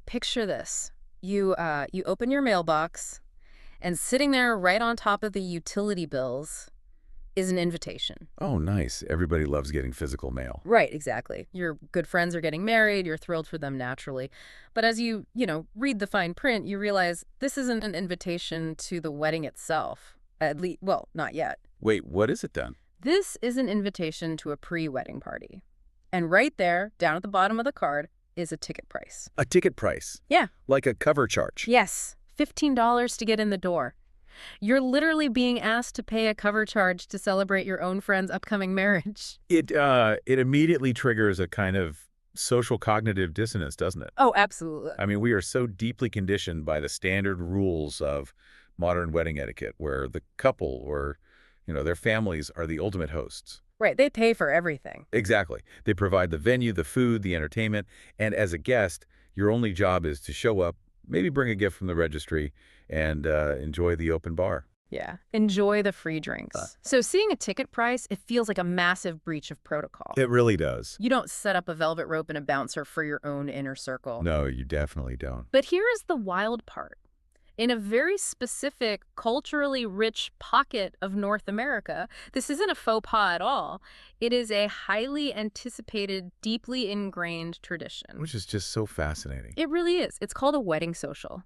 picture this. You open your mailbox, and sitting there right on top of the utility bills is an invitation. Oh, nice. Everybody loves getting physical mail. Right, exactly. Your good friends are getting married, you're thrilled for them naturally. But as read the fine print, you realize this isn't an invitation to the wedding itself. At least, well, not yet. Wait, what is it then? This is an invitation to a pre-wedding party. And right there, down at the bottom of the card, is a ticket price. A ticket price. Yeah. Like a cover charge. Yes, $15 to get in the door. You're literally being asked to pay a cover charge to celebrate your own friend's upcoming marriage. It immediately triggers a kind of social cognitive dissonance, doesn't it? Oh, absolutely. I mean, we are so deeply conditioned by the standard rules of modern wedding etiquette, where the couple or, their families are the ultimate hosts. Right, they pay for everything. Exactly. They provide the venue, the food, the entertainment, and as a guest, your only job is to show up, maybe bring a gift from the registry, and enjoy the open bar. Yeah, enjoy the free drinks. So seeing a ticket price, it feels like a massive breach of protocol. It really does. You don't set up a velvet rope and a bouncer for your own inner circle. No, you definitely don't. But here is the wild part. In a very specific, culturally rich pocket of North America, this isn't a faux pas at all. It is a highly anticipated, deeply ingrained tradition. Which is just so fascinating. It really is. It's called a wedding social.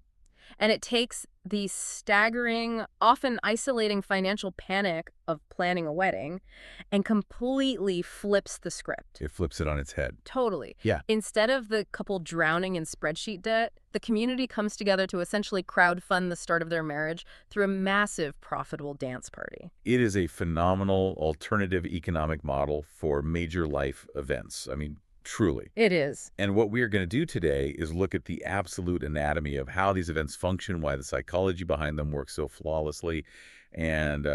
And it takes the staggering, often isolating financial panic of planning a wedding and completely flips the script. It flips it on its head. Totally. Yeah. Instead of the couple drowning in spreadsheet debt, the community comes together to essentially crowdfund the start of their marriage through a massive profitable dance party. It is a phenomenal alternative economic model for major life events. I mean, truly. It is. And what we are going to do today is look at the absolute anatomy of how these events function, why the psychology behind them works so flawlessly, and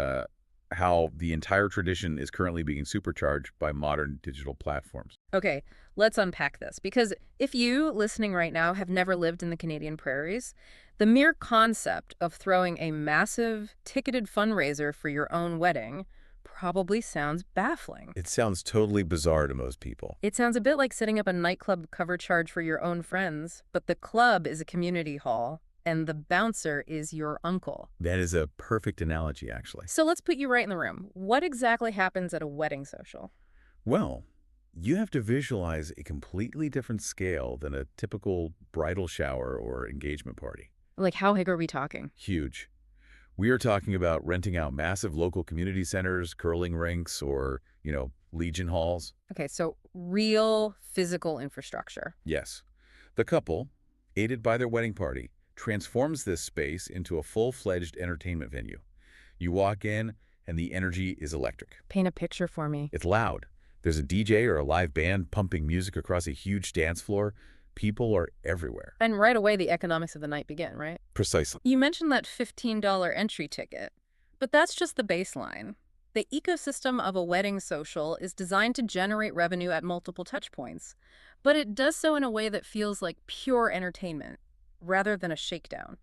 how the entire tradition is currently being supercharged by modern digital platforms. Okay, let's unpack this. Because if you, listening right now, have never lived in the Canadian prairies, the mere concept of throwing a massive ticketed fundraiser for your own wedding probably sounds baffling. It sounds totally bizarre to most people. It sounds a bit like setting up a nightclub cover charge for your own friends, but the club is a community hall, and the bouncer is your uncle. That is a perfect analogy, actually. So let's put you right in the room. What exactly happens at a wedding social? Well, you have to visualize a completely different scale than a typical bridal shower or engagement party. Like, how big are we talking? Huge. We are talking about renting out massive local community centers, curling rinks, or, Legion halls. Okay, so real physical infrastructure. Yes. The couple, aided by their wedding party, transforms this space into a full-fledged entertainment venue. You walk in, and the energy is electric. Paint a picture for me. It's loud. There's a DJ or a live band pumping music across a huge dance floor. People are everywhere. And right away, the economics of the night begin, right? Precisely. You mentioned that $15 entry ticket, but that's just the baseline. The ecosystem of a wedding social is designed to generate revenue at multiple touch points, but it does so in a way that feels like pure entertainment rather than a shakedown.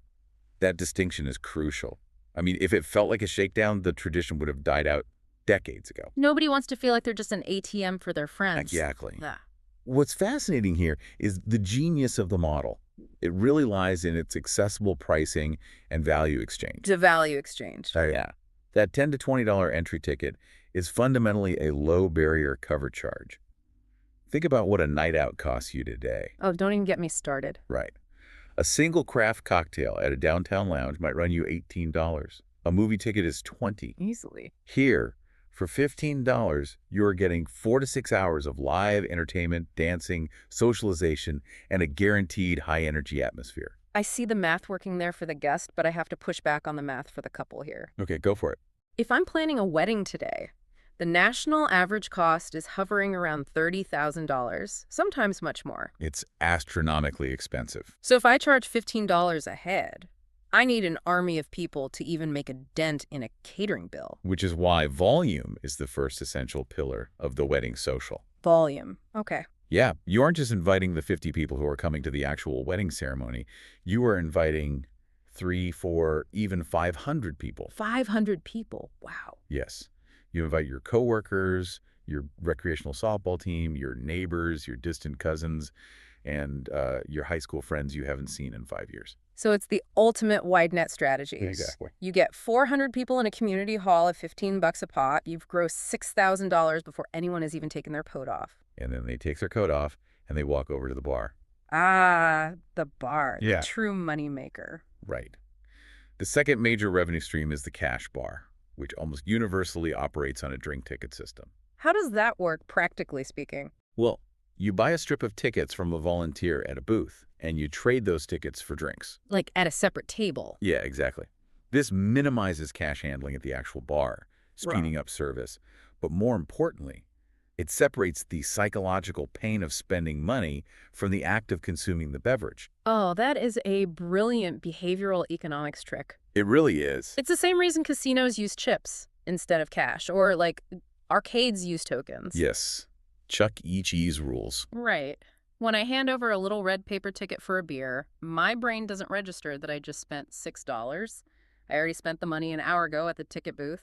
That distinction is crucial. I mean, if it felt like a shakedown, the tradition would have died out decades ago. Nobody wants to feel like they're just an ATM for their friends. Exactly. Yeah. What's fascinating here is the genius of the model. It really lies in its accessible pricing and value exchange. The value exchange. Oh, yeah. That $10 to $20 entry ticket is fundamentally a low-barrier cover charge. Think about what a night out costs you today. Oh, don't even get me started. Right. A single craft cocktail at a downtown lounge might run you $18. A movie ticket is $20. Easily. Here, for $15, you are getting 4 to 6 hours of live entertainment, dancing, socialization, and a guaranteed high-energy atmosphere. I see the math working there for the guest, but I have to push back on the math for the couple here. Okay, go for it. If I'm planning a wedding today, the national average cost is hovering around $30,000, sometimes much more. It's astronomically expensive. So if I charge $15 a head, I need an army of people to even make a dent in a catering bill. Which is why volume is the first essential pillar of the wedding social. Volume. Okay. Yeah, you aren't just inviting the 50 people who are coming to the actual wedding ceremony. You are inviting 3, 4, even 500 people. 500 people. Wow. Yes. You invite your coworkers, your recreational softball team, your neighbors, your distant cousins, and your high school friends you haven't seen in 5 years. So it's the ultimate wide net strategies. Exactly. You get 400 people in a community hall at $15 a pop. You've grossed $6,000 before anyone has even taken their coat off. And then they take their coat off and they walk over to the bar. Ah, the bar, Yeah. the true moneymaker. Right. The second major revenue stream is the cash bar, which almost universally operates on a drink ticket system. How does that work, practically speaking? Well, you buy a strip of tickets from a volunteer at a booth, and you trade those tickets for drinks. Like at a separate table. Yeah, exactly. This minimizes cash handling at the actual bar, speeding up service. But more importantly, it separates the psychological pain of spending money from the act of consuming the beverage. Oh, that is a brilliant behavioral economics trick. It really is. It's the same reason casinos use chips instead of cash, or like arcades use tokens. Yes. Chuck E. Cheese rules. Right. When I hand over a little red paper ticket for a beer, my brain doesn't register that I just spent $6. I already spent the money an hour ago at the ticket booth.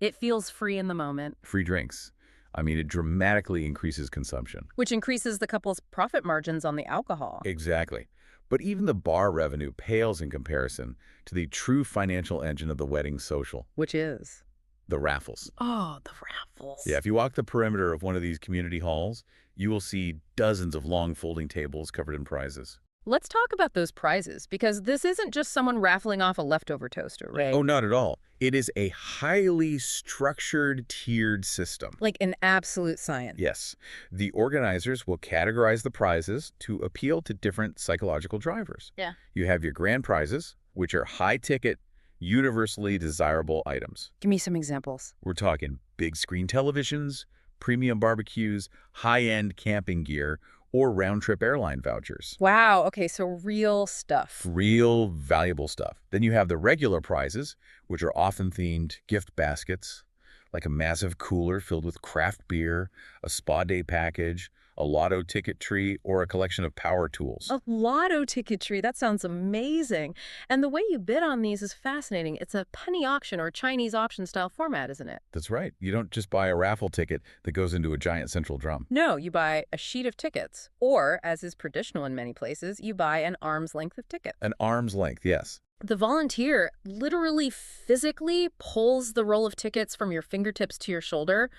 It feels free in the moment. Free drinks. I mean, it dramatically increases consumption. Which increases the couple's profit margins on the alcohol. Exactly. But even the bar revenue pales in comparison to the true financial engine of the wedding social, Which is? the raffles. Oh, the raffles. Yeah, if you walk the perimeter of one of these community halls, you will see dozens of long folding tables covered in prizes. Let's talk about those prizes, because this isn't just someone raffling off a leftover toaster, right? Oh, not at all. It is a highly structured, tiered system. Like an absolute science. Yes. The organizers will categorize the prizes to appeal to different psychological drivers. Yeah. You have your grand prizes, which are high-ticket, universally desirable items. Give me some examples. We're talking big screen televisions, premium barbecues, high-end camping gear, or round-trip airline vouchers. Wow, okay, so real stuff. Real valuable stuff. Then you have the regular prizes, which are often themed gift baskets, like a massive cooler filled with craft beer, a spa day package, a lotto ticket tree, or a collection of power tools. A lotto ticket tree, that sounds amazing. And the way you bid on these is fascinating. It's a penny auction or Chinese auction style format, isn't it? That's right. You don't just buy a raffle ticket that goes into a giant central drum. No, you buy a sheet of tickets. Or, as is traditional in many places, you buy an arm's length of tickets. An arm's length, yes. The volunteer literally physically pulls the roll of tickets from your fingertips to your shoulder,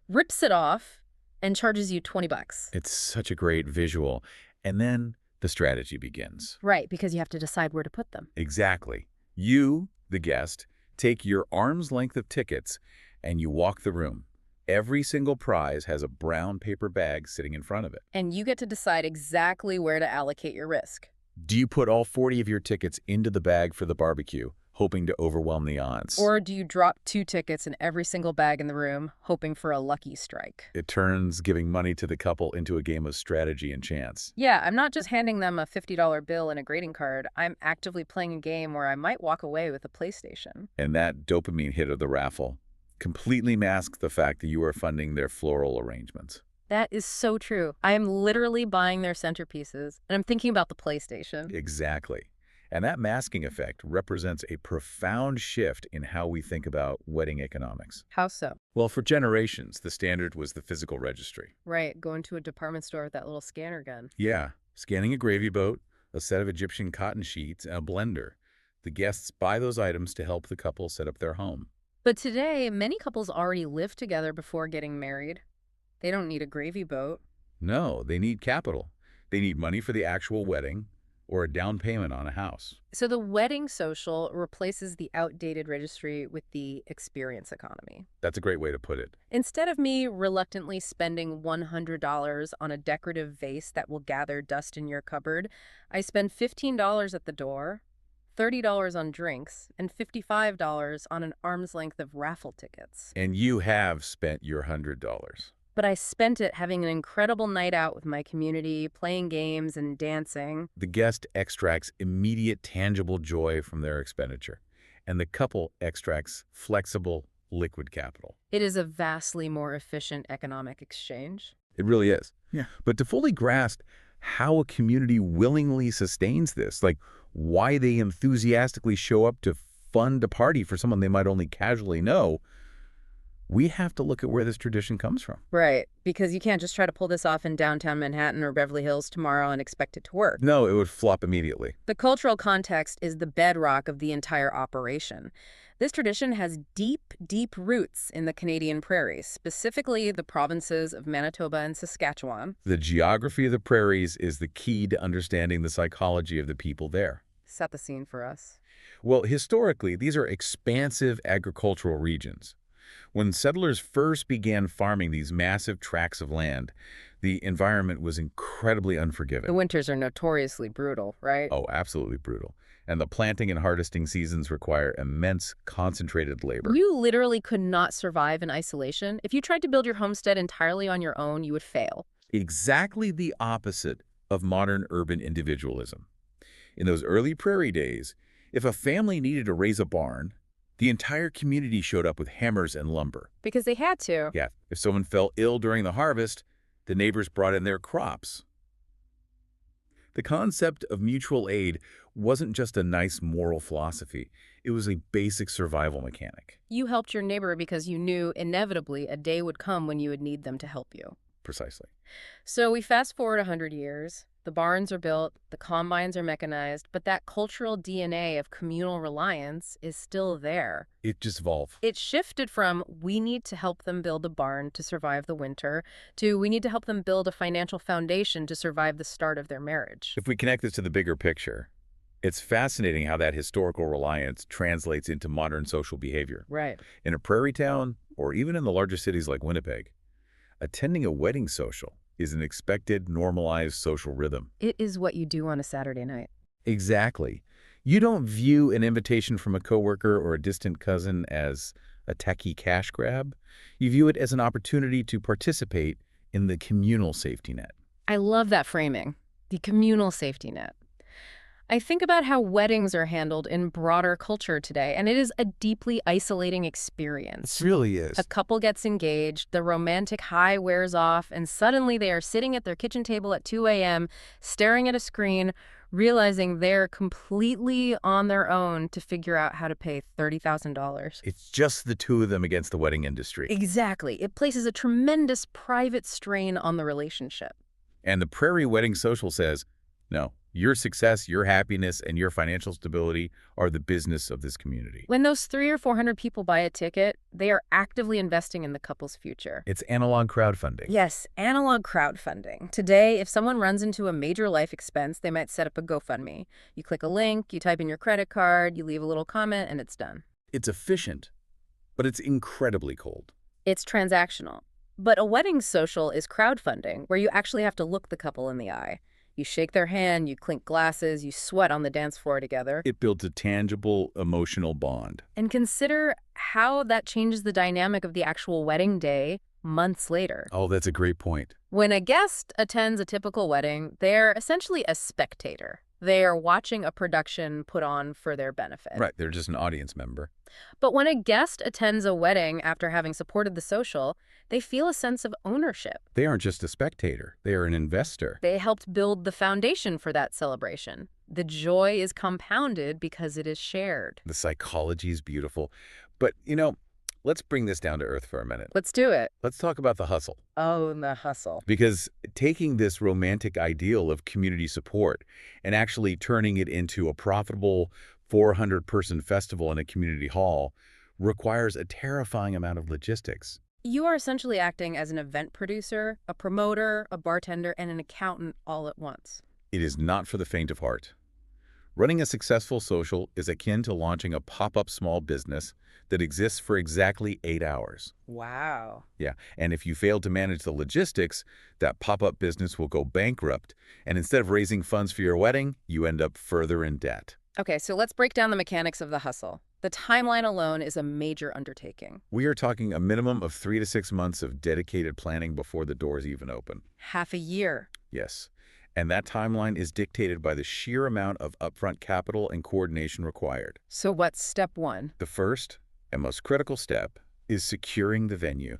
rips it off, and charges you $20. It's such a great visual. And then the strategy begins. Right, because you have to decide where to put them. Exactly. You, the guest, take your arm's length of tickets and you walk the room. Every single prize has a brown paper bag sitting in front of it. And you get to decide exactly where to allocate your risk. Do you put all 40 of your tickets into the bag for the barbecue, hoping to overwhelm the odds? Or do you drop 2 tickets in every single bag in the room, hoping for a lucky strike? It turns giving money to the couple into a game of strategy and chance. Yeah, I'm not just handing them a $50 bill and a greeting card. I'm actively playing a game where I might walk away with a PlayStation. And that dopamine hit of the raffle completely masks the fact that you are funding their floral arrangements. That is so true. I am literally buying their centerpieces, and I'm thinking about the PlayStation. Exactly. And that masking effect represents a profound shift in how we think about wedding economics. How so? Well, for generations, the standard was the physical registry. Right, going to a department store with that little scanner gun. Yeah, scanning a gravy boat, a set of Egyptian cotton sheets, and a blender. The guests buy those items to help the couple set up their home. But today, many couples already live together before getting married. They don't need a gravy boat. No, they need capital. They need money for the actual wedding or a down payment on a house. So the wedding social replaces the outdated registry with the experience economy. That's a great way to put it. Instead of me reluctantly spending $100 on a decorative vase that will gather dust in your cupboard, I spend $15 at the door, $30 on drinks, and $55 on an arm's length of raffle tickets. And you have spent your $100. But I spent it having an incredible night out with my community, playing games and dancing. The guest extracts immediate tangible joy from their expenditure, and the couple extracts flexible liquid capital. It is a vastly more efficient economic exchange. It really is. Yeah. But to fully grasp how a community willingly sustains this, like why they enthusiastically show up to fund a party for someone they might only casually know, we have to look at where this tradition comes from. Right, because you can't just try to pull this off in downtown Manhattan or Beverly Hills tomorrow and expect it to work. No, it would flop immediately. The cultural context is the bedrock of the entire operation. This tradition has deep, deep roots in the Canadian prairies, specifically the provinces of Manitoba and Saskatchewan. The geography of the prairies is the key to understanding the psychology of the people there. Set the scene for us. Well, historically, these are expansive agricultural regions. When settlers first began farming these massive tracts of land, the environment was incredibly The unforgiving. winters are notoriously brutal, right? Oh, absolutely brutal. And the planting and harvesting seasons require immense, concentrated labor. You literally could not survive in isolation. If you tried to build your homestead entirely on your own, you would fail. Exactly the opposite of modern urban individualism. In those early prairie days, if a family needed to raise a barn, the entire community showed up with hammers and lumber. Because they had to. Yeah, if someone fell ill during the harvest, the neighbors brought in their crops. The concept of mutual aid wasn't just a nice moral philosophy. It was a basic survival mechanic. You helped your neighbor because you knew inevitably a day would come when you would need them to help you. Precisely. So we fast forward 100 years. The barns are built, the combines are mechanized, but that cultural DNA of communal reliance is still there. It just evolved. It shifted from we need to help them build a barn to survive the winter to we need to help them build a financial foundation to survive the start of their marriage. If we connect this to the bigger picture, it's fascinating how that historical reliance translates into modern social behavior. Right. In a prairie town, or even in the larger cities like Winnipeg, attending a wedding social is an expected, normalized social rhythm. It is what you do on a Saturday night. Exactly. You don't view an invitation from a coworker or a distant cousin as a tacky cash grab. You view it as an opportunity to participate in the communal safety net. I love that framing, the communal safety net. I think about how weddings are handled in broader culture today, and it is a deeply isolating experience. really is. A couple gets engaged, the romantic high wears off, and suddenly they are sitting at their kitchen table at 2 a.m., staring at a screen, realizing they're completely on their own to figure out how to pay $30,000. It's just the two of them against the wedding industry. Exactly. It places a tremendous private strain on the relationship. And the Prairie Wedding Social says, no, your success, your happiness, and your financial stability are the business of this community. When those 300 or 400 people buy a ticket, they are actively investing in the couple's future. It's analog crowdfunding. Yes, analog crowdfunding. Today, if someone runs into a major life expense, they might set up a GoFundMe. You click a link, you type in your credit card, you leave a little comment, and it's done. It's efficient, but it's incredibly cold. It's transactional. But a wedding social is crowdfunding, where you actually have to look the couple in the eye. You shake their hand, you clink glasses, you sweat on the dance floor together. It builds a tangible, emotional bond. And consider how that changes the dynamic of the actual wedding day months later. Oh, that's a great point. When a guest attends a typical wedding, they're essentially a spectator. They are watching a production put on for their benefit. Right, they're just an audience member. But when a guest attends a wedding after having supported the social, they feel a sense of ownership. They aren't just a spectator, they are an investor. They helped build the foundation for that celebration. The joy is compounded because it is shared. The psychology is beautiful. But, let's bring this down to earth for a minute. Let's do it. Let's talk about the hustle. Oh, the hustle. Because taking this romantic ideal of community support and actually turning it into a profitable 400-person festival in a community hall requires a terrifying amount of logistics. You are essentially acting as an event producer, a promoter, a bartender, and an accountant all at once. It is not for the faint of heart. Running a successful social is akin to launching a pop-up small business that exists for exactly 8 hours. Wow. Yeah, and if you fail to manage the logistics, that pop-up business will go bankrupt, and instead of raising funds for your wedding, you end up further in debt. Okay, so let's break down the mechanics of the hustle. The timeline alone is a major undertaking. We are talking a minimum of 3 to 6 months of dedicated planning before the doors even open. Half a year. Yes, and that timeline is dictated by the sheer amount of upfront capital and coordination required. So what's step one? The first and most critical step is securing the venue.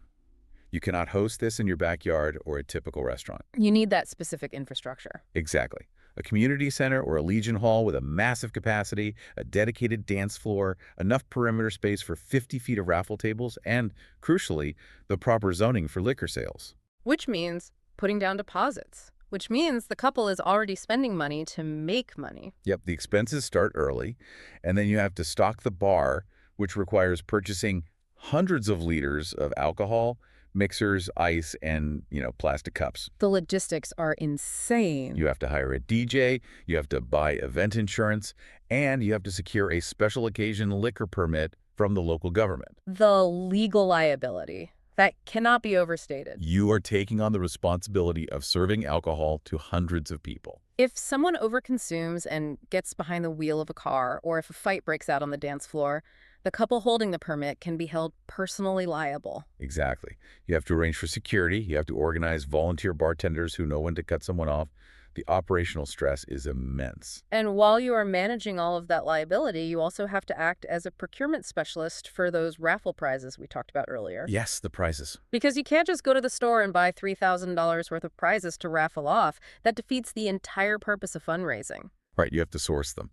You cannot host this in your backyard or a typical restaurant. You need that specific infrastructure. Exactly. A community center or a Legion Hall with a massive capacity, a dedicated dance floor, enough perimeter space for 50 feet of raffle tables, and, crucially, the proper zoning for liquor sales. Which means putting down deposits, which means the couple is already spending money to make money. Yep, the expenses start early, and then you have to stock the bar, which requires purchasing hundreds of liters of alcohol, mixers, ice, and, plastic cups. The logistics are insane. You have to hire a DJ, you have to buy event insurance, and you have to secure a special occasion liquor permit from the local government. The legal liability. That cannot be overstated. You are taking on the responsibility of serving alcohol to hundreds of people. If someone overconsumes and gets behind the wheel of a car, or if a fight breaks out on the dance floor, the couple holding the permit can be held personally liable. Exactly. You have to arrange for security. You have to organize volunteer bartenders who know when to cut someone off. The operational stress is immense. And while you are managing all of that liability, you also have to act as a procurement specialist for those raffle prizes we talked about earlier. Yes, the prizes. Because you can't just go to the store and buy $3,000 worth of prizes to raffle off. That defeats the entire purpose of fundraising. Right, you have to source them,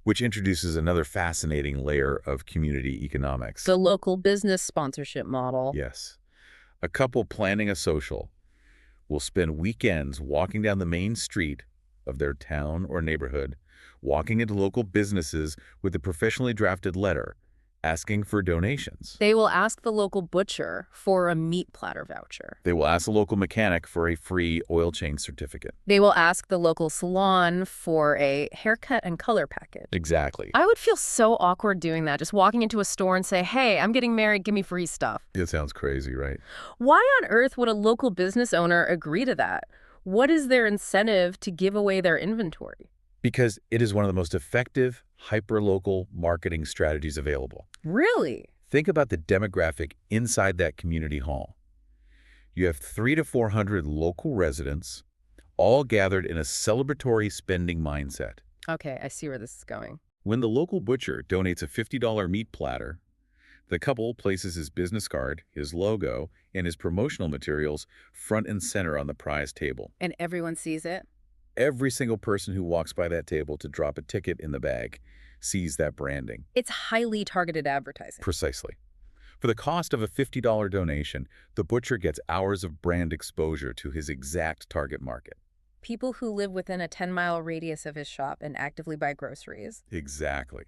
which introduces another fascinating layer of community economics. The local business sponsorship model. Yes. A couple planning a social will spend weekends walking down the main street of their town or neighborhood, walking into local businesses with a professionally drafted letter asking for donations. They will ask the local butcher for a meat platter voucher. They will ask the local mechanic for a free oil change certificate. They will ask the local salon for a haircut and color package. Exactly. I would feel so awkward doing that, just walking into a store and say, hey, I'm getting married, give me free stuff. It sounds crazy, right? Why on earth would a local business owner agree to that? What is their incentive to give away their inventory? Because it is one of the most effective, hyper-local marketing strategies available. Really? Think about the demographic inside that community hall. You have 300 to 400 local residents, all gathered in a celebratory spending mindset. Okay, I see where this is going. When the local butcher donates a $50 meat platter, the couple places his business card, his logo, and his promotional materials front and center on the prize table. And everyone sees it? Every single person who walks by that table to drop a ticket in the bag sees that branding. It's highly targeted advertising. Precisely. For the cost of a $50 donation, the butcher gets hours of brand exposure to his exact target market. People who live within a 10-mile radius of his shop and actively buy groceries. Exactly.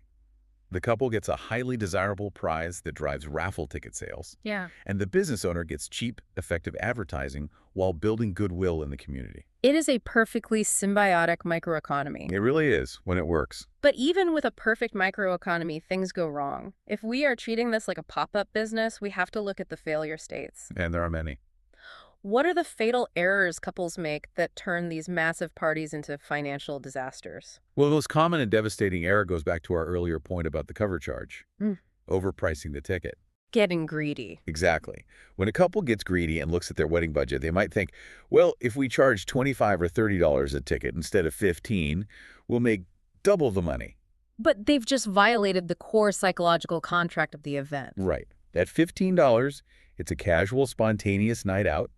The couple gets a highly desirable prize that drives raffle ticket sales. Yeah. And the business owner gets cheap, effective advertising while building goodwill in the community. It is a perfectly symbiotic microeconomy. It really is, when it works. But even with a perfect microeconomy, things go wrong. If we are treating this like a pop-up business, we have to look at the failure states. And there are many. What are the fatal errors couples make that turn these massive parties into financial disasters? Well, the most common and devastating error goes back to our earlier point about the cover charge. Overpricing the ticket. Getting greedy. Exactly. When a couple gets greedy and looks at their wedding budget, they might think, well, if we charge $25 or $30 a ticket instead of $15, we'll make double the money. But they've just violated the core psychological contract of the event. Right. At $15, it's a casual, spontaneous night out.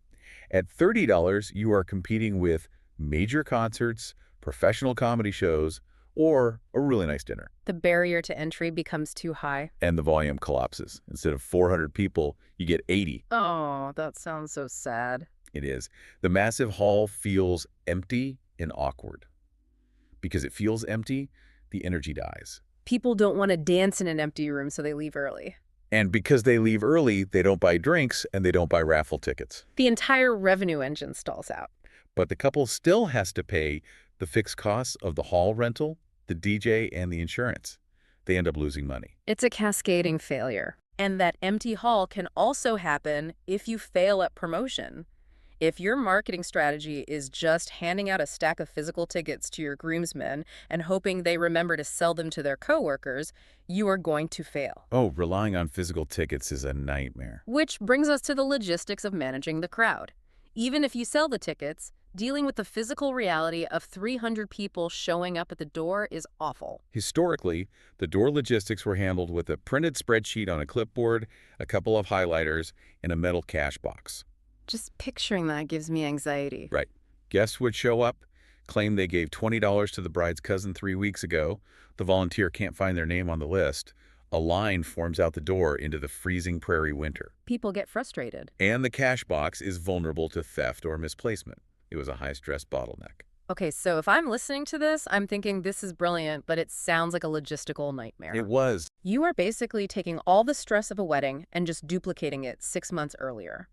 At $30, you are competing with major concerts, professional comedy shows, or a really nice dinner. The barrier to entry becomes too high. And the volume collapses. Instead of 400 people, you get 80. Oh, that sounds so sad. It is. The massive hall feels empty and awkward. Because it feels empty, the energy dies. People don't want to dance in an empty room, so they leave early. And because they leave early, they don't buy drinks and they don't buy raffle tickets. The entire revenue engine stalls out. But the couple still has to pay the fixed costs of the hall rental, the DJ, and the insurance. They end up losing money. It's a cascading failure. And that empty hall can also happen if you fail at promotion. If your marketing strategy is just handing out a stack of physical tickets to your groomsmen and hoping they remember to sell them to their coworkers, you are going to fail. Oh, relying on physical tickets is a nightmare. Which brings us to the logistics of managing the crowd. Even if you sell the tickets, dealing with the physical reality of 300 people showing up at the door is awful. Historically, the door logistics were handled with a printed spreadsheet on a clipboard, a couple of highlighters, and a metal cash box. Just picturing that gives me anxiety. Right. Guests would show up, claim they gave $20 to the bride's cousin 3 weeks ago. The volunteer can't find their name on the list. A line forms out the door into the freezing prairie winter. People get frustrated. And the cash box is vulnerable to theft or misplacement. It was a high-stress bottleneck. Okay, so if I'm listening to this, I'm thinking this is brilliant, but it sounds like a logistical nightmare. It was. You are basically taking all the stress of a wedding and just duplicating it 6 months earlier.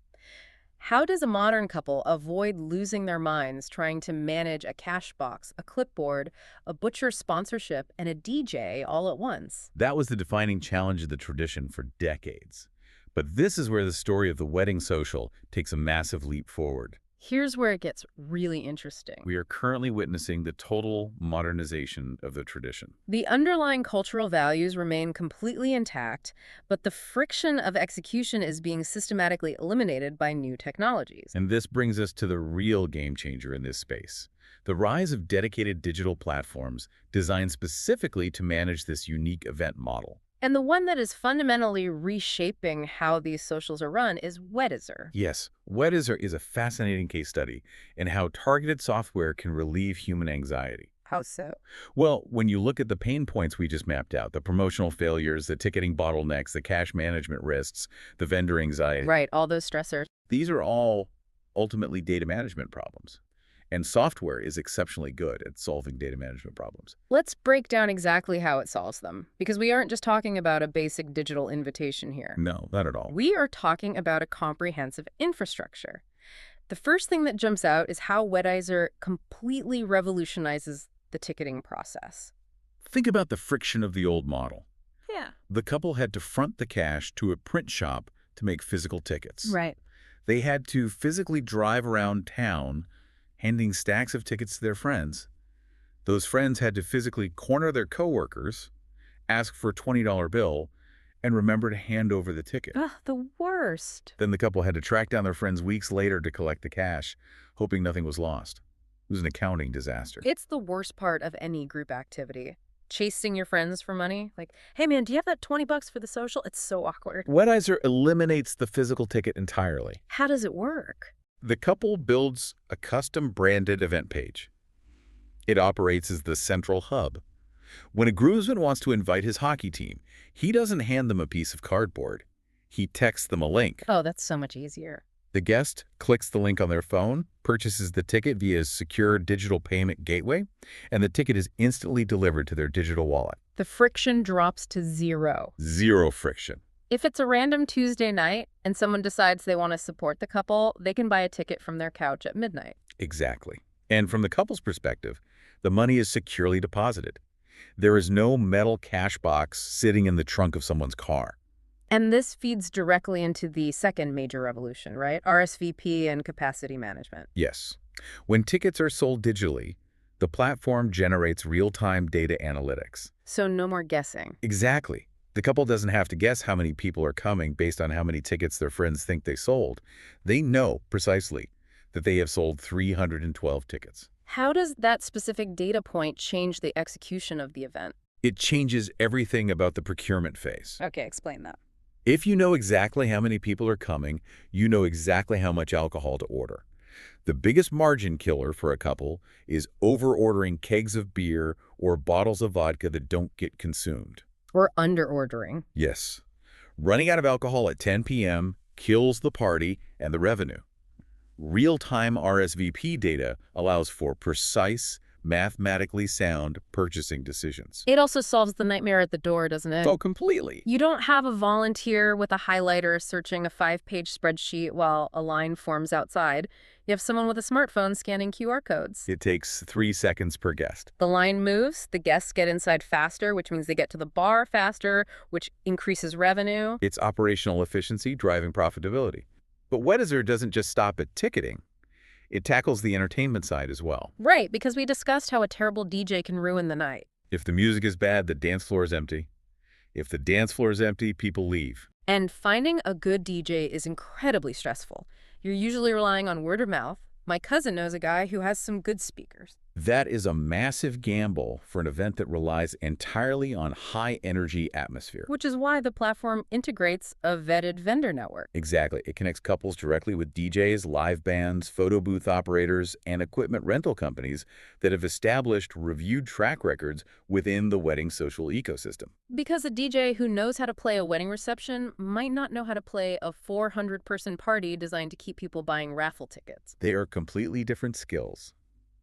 How does a modern couple avoid losing their minds trying to manage a cash box, a clipboard, a butcher sponsorship, and a DJ all at once? That was the defining challenge of the tradition for decades. But this is where the story of the wedding social takes a massive leap forward. Here's where it gets really interesting. We are currently witnessing the total modernization of the tradition. The underlying cultural values remain completely intact, but the friction of execution is being systematically eliminated by new technologies. And this brings us to the real game changer in this space. The rise of dedicated digital platforms designed specifically to manage this unique event model. And the one that is fundamentally reshaping how these socials are run is Weddizer. Yes, Weddizer is a fascinating case study in how targeted software can relieve human anxiety. How so? Well, when you look at the pain points we just mapped out, the promotional failures, the ticketing bottlenecks, the cash management risks, the vendor anxiety. Right, all those stressors. These are all ultimately data management problems. And software is exceptionally good at solving data management problems. Let's break down exactly how it solves them, because we aren't just talking about a basic digital invitation here. No, not at all. We are talking about a comprehensive infrastructure. The first thing that jumps out is how Weddizer completely revolutionizes the ticketing process. Think about the friction of the old model. Yeah. The couple had to front the cash to a print shop to make physical tickets. Right. They had to physically drive around town handing stacks of tickets to their friends. Those friends had to physically corner their coworkers, ask for a $20 bill, and remember to hand over the ticket. Ugh, the worst. Then the couple had to track down their friends weeks later to collect the cash, hoping nothing was lost. It was an accounting disaster. It's the worst part of any group activity. Chasing your friends for money. Like, hey man, do you have that $20 for the social? It's so awkward. Weddizer eliminates the physical ticket entirely. How does it work? The couple builds a custom-branded event page. It operates as the central hub. When a groomsman wants to invite his hockey team, he doesn't hand them a piece of cardboard. He texts them a link. Oh, that's so much easier. The guest clicks the link on their phone, purchases the ticket via a secure digital payment gateway, and the ticket is instantly delivered to their digital wallet. The friction drops to zero. Zero friction. If it's a random Tuesday night and someone decides they want to support the couple, they can buy a ticket from their couch at midnight. Exactly. And from the couple's perspective, the money is securely deposited. There is no metal cash box sitting in the trunk of someone's car. And this feeds directly into the second major revolution, right? RSVP and capacity management. Yes. When tickets are sold digitally, the platform generates real-time data analytics. So no more guessing. Exactly. The couple doesn't have to guess how many people are coming based on how many tickets their friends think they sold. They know precisely that they have sold 312 tickets. How does that specific data point change the execution of the event? It changes everything about the procurement phase. Okay, explain that. If you know exactly how many people are coming, you know exactly how much alcohol to order. The biggest margin killer for a couple is over-ordering kegs of beer or bottles of vodka that don't get consumed. Or under-ordering. Yes. Running out of alcohol at 10 p.m. kills the party and the revenue. Real-time RSVP data allows for precise, mathematically sound purchasing decisions. It also solves the nightmare at the door, doesn't it? Oh, completely. You don't have a volunteer with a highlighter searching a 5-page spreadsheet while a line forms outside. You have someone with a smartphone scanning QR codes. It takes 3 seconds per guest. The line moves, the guests get inside faster, which means they get to the bar faster, which increases revenue. It's operational efficiency driving profitability. But Weddizer doesn't just stop at ticketing. It tackles the entertainment side as well. Right, because we discussed how a terrible DJ can ruin the night. If the music is bad, the dance floor is empty. If the dance floor is empty, people leave. And finding a good DJ is incredibly stressful. You're usually relying on word of mouth. My cousin knows a guy who has some good speakers. That is a massive gamble for an event that relies entirely on high-energy atmosphere. Which is why the platform integrates a vetted vendor network. Exactly. It connects couples directly with DJs, live bands, photo booth operators, and equipment rental companies that have established reviewed track records within the wedding social ecosystem. Because a DJ who knows how to play a wedding reception might not know how to play a 400-person party designed to keep people buying raffle tickets. They are completely different skills.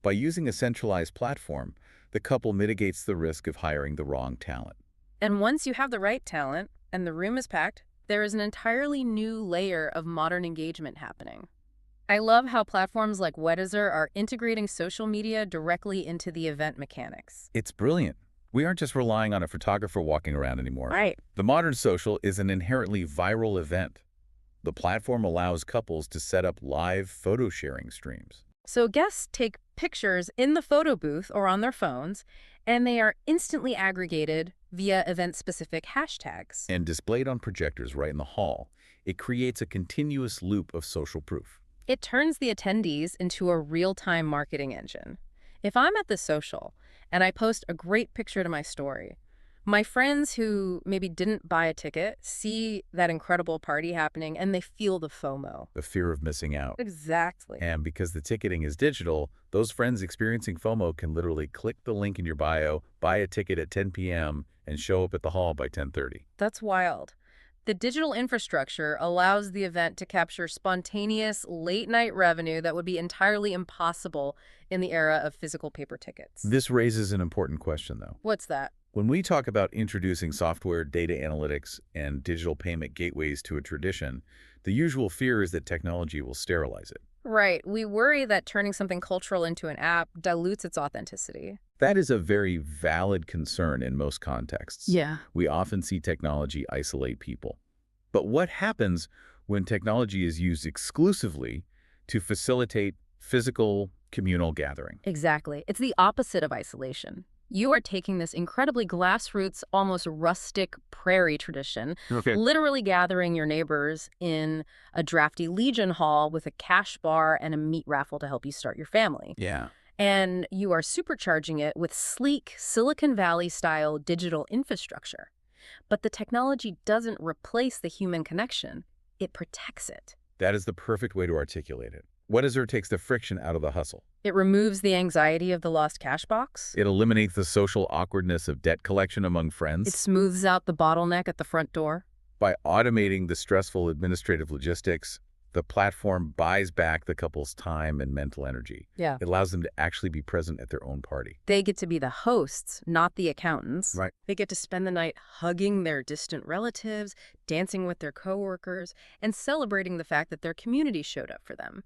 By using a centralized platform, the couple mitigates the risk of hiring the wrong talent. And once you have the right talent and the room is packed, there is an entirely new layer of modern engagement happening. I love how platforms like Weddizer are integrating social media directly into the event mechanics. It's brilliant. We aren't just relying on a photographer walking around anymore. Right. The modern social is an inherently viral event. The platform allows couples to set up live photo sharing streams. So guests take pictures in the photo booth or on their phones, and they are instantly aggregated via event-specific hashtags. And displayed on projectors right in the hall, it creates a continuous loop of social proof. It turns the attendees into a real-time marketing engine. If I'm at the social and I post a great picture to my story, my friends who maybe didn't buy a ticket see that incredible party happening and they feel the FOMO. The fear of missing out. Exactly. And because the ticketing is digital, those friends experiencing FOMO can literally click the link in your bio, buy a ticket at 10 p.m., and show up at the hall by 10:30. That's wild. The digital infrastructure allows the event to capture spontaneous late-night revenue that would be entirely impossible in the era of physical paper tickets. This raises an important question, though. What's that? When we talk about introducing software, data analytics, and digital payment gateways to a tradition, the usual fear is that technology will sterilize it. Right. We worry that turning something cultural into an app dilutes its authenticity. That is a very valid concern in most contexts. Yeah. We often see technology isolate people. But what happens when technology is used exclusively to facilitate physical, communal gathering? Exactly. It's the opposite of isolation. You are taking this incredibly grassroots, almost rustic prairie tradition, literally gathering your neighbors in a drafty Legion hall with a cash bar and a meat raffle to help you start your family. Yeah. And you are supercharging it with sleek Silicon Valley-style digital infrastructure. But the technology doesn't replace the human connection. It protects it. That is the perfect way to articulate it. Weddizer takes the friction out of the hustle. It removes the anxiety of the lost cash box. It eliminates the social awkwardness of debt collection among friends. It smooths out the bottleneck at the front door. By automating the stressful administrative logistics, the platform buys back the couple's time and mental energy. Yeah. It allows them to actually be present at their own party. They get to be the hosts, not the accountants. Right. They get to spend the night hugging their distant relatives, dancing with their coworkers, and celebrating the fact that their community showed up for them.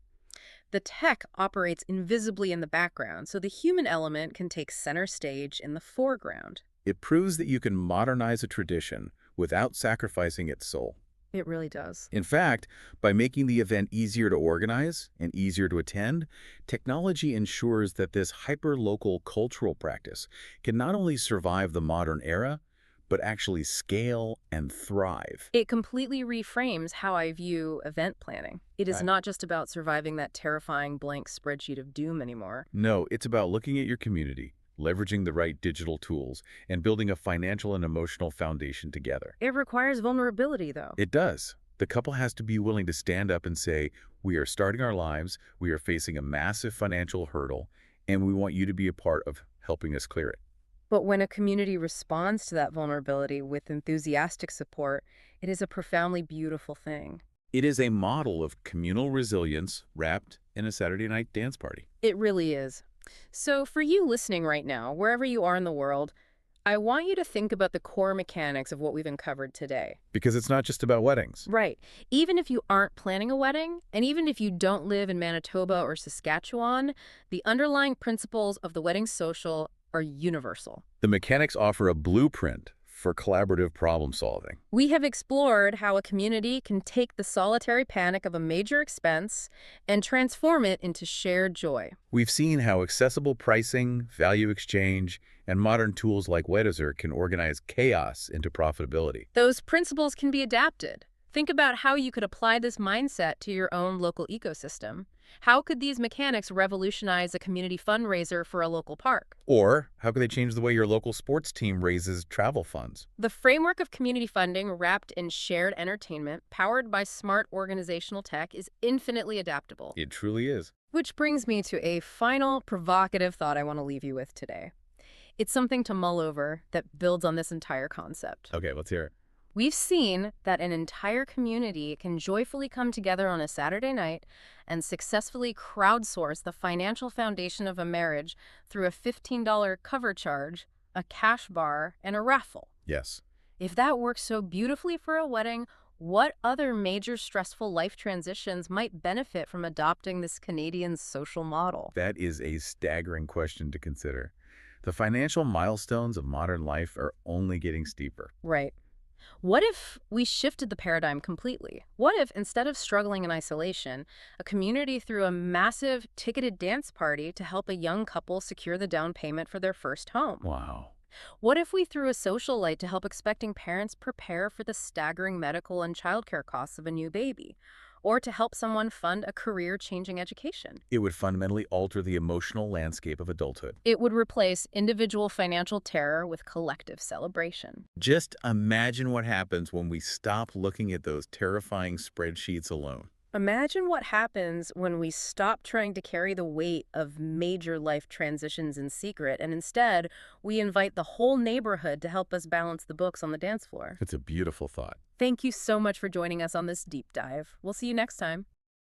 The tech operates invisibly in the background, so the human element can take center stage in the foreground. It proves that you can modernize a tradition without sacrificing its soul. It really does. In fact, by making the event easier to organize and easier to attend, technology ensures that this hyper-local cultural practice can not only survive the modern era, but actually scale and thrive. It completely reframes how I view event planning. It is Right. not just about surviving that terrifying blank spreadsheet of doom anymore. No, it's about looking at your community, leveraging the right digital tools, and building a financial and emotional foundation together. It requires vulnerability, though. It does. The couple has to be willing to stand up and say, we are starting our lives, we are facing a massive financial hurdle, and we want you to be a part of helping us clear it. But when a community responds to that vulnerability with enthusiastic support, it is a profoundly beautiful thing. It is a model of communal resilience wrapped in a Saturday night dance party. It really is. So for you listening right now, wherever you are in the world, I want you to think about the core mechanics of what we've uncovered today. Because it's not just about weddings. Right. Even if you aren't planning a wedding, and even if you don't live in Manitoba or Saskatchewan, the underlying principles of the wedding social are universal. The mechanics offer a blueprint for collaborative problem solving. We have explored how a community can take the solitary panic of a major expense and transform it into shared joy. We've seen how accessible pricing, value exchange, and modern tools like Weddizer can organize chaos into profitability. Those principles can be adapted. Think about how you could apply this mindset to your own local ecosystem. How could these mechanics revolutionize a community fundraiser for a local park? Or how could they change the way your local sports team raises travel funds? The framework of community funding wrapped in shared entertainment, powered by smart organizational tech, is infinitely adaptable. It truly is. Which brings me to a final provocative thought I want to leave you with today. It's something to mull over that builds on this entire concept. Okay, let's hear it. We've seen that an entire community can joyfully come together on a Saturday night and successfully crowdsource the financial foundation of a marriage through a $15 cover charge, a cash bar, and a raffle. Yes. If that works so beautifully for a wedding, what other major stressful life transitions might benefit from adopting this Canadian social model? That is a staggering question to consider. The financial milestones of modern life are only getting steeper. Right. What if we shifted the paradigm completely? What if, instead of struggling in isolation, a community threw a massive ticketed dance party to help a young couple secure the down payment for their first home? Wow. What if we threw a social light to help expecting parents prepare for the staggering medical and childcare costs of a new baby? Or to help someone fund a career-changing education? It would fundamentally alter the emotional landscape of adulthood. It would replace individual financial terror with collective celebration. Just imagine what happens when we stop looking at those terrifying spreadsheets alone. Imagine what happens when we stop trying to carry the weight of major life transitions in secret and instead we invite the whole neighborhood to help us balance the books on the dance floor. It's a beautiful thought. Thank you so much for joining us on this deep dive. We'll see you next time.